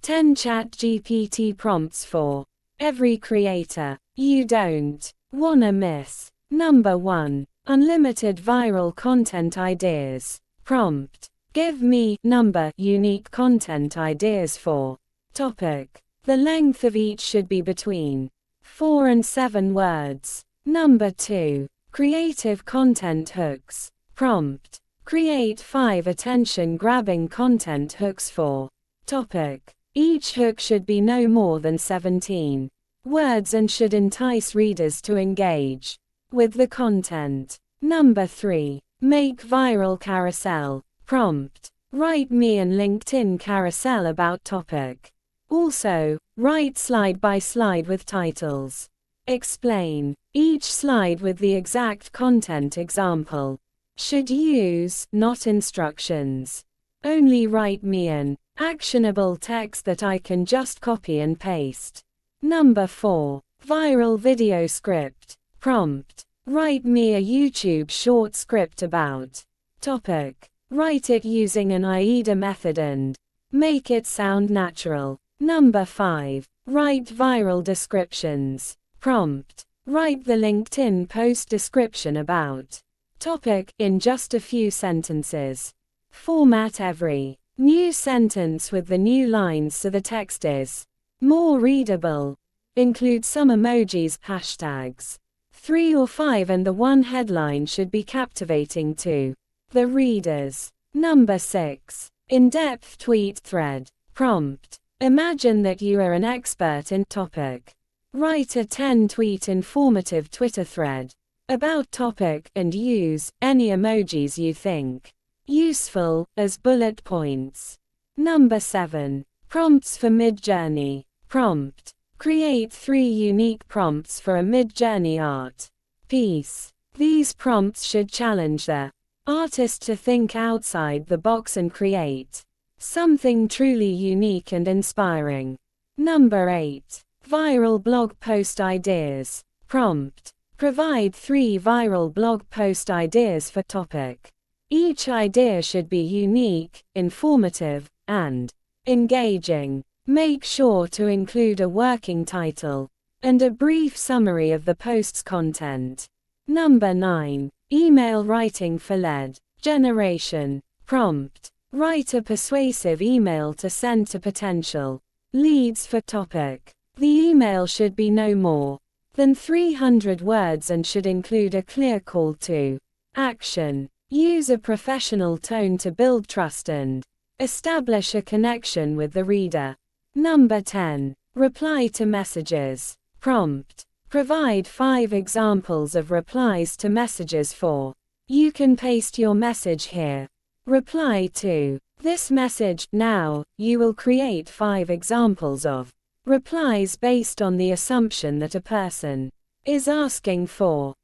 10 ChatGPT prompts for every creator you don't wanna miss. Number 1. Unlimited viral content ideas. Prompt: give me number unique content ideas for topic. The length of each should be between 4 and 7 words. Number 2. Creative content hooks. Prompt: create 5 attention-grabbing content hooks for topic. Each hook should be no more than 17 words and should entice readers to engage with the content. Number 3. Make viral carousel. Prompt: write me an LinkedIn carousel about topic. Also, write slide by slide with titles. Explain each slide with the exact content example. Should use not instructions. Only write me an actionable text that I can just copy and paste. Number 4. Viral video script. Prompt: write me a YouTube short script about topic. Write it using an AIDA method and make it sound natural. Number 5. Write viral descriptions. Prompt: write the LinkedIn post description about topic in just a few sentences. Format every new sentence with the new lines so the text is more readable. Include some emojis, hashtags. 3 or 5 and the one headline should be captivating to the readers. Number 6. In-depth tweet thread. Prompt: imagine that you are an expert in topic. Write a 10-tweet informative Twitter thread about topic and use any emojis you think useful as bullet points. Number 7. Prompts for Midjourney. Prompt: create 3 unique prompts for a Midjourney art piece. These prompts should challenge the artist to think outside the box and create something truly unique and inspiring. Number 8. Viral blog post ideas. Prompt: provide 3 viral blog post ideas for topic. Each idea should be unique, informative, and engaging. Make sure to include a working title and a brief summary of the post's content. Number 9. Email writing for lead generation. Prompt: write a persuasive email to send to potential leads for topic. The email should be no more than 300 words and should include a clear call to action. Use a professional tone to build trust and establish a connection with the reader. Number 10. Reply to messages. Prompt: provide 5 examples of replies to messages for. You can paste your message here. Reply to this message. Now, you will create 5 examples of replies based on the assumption that a person is asking for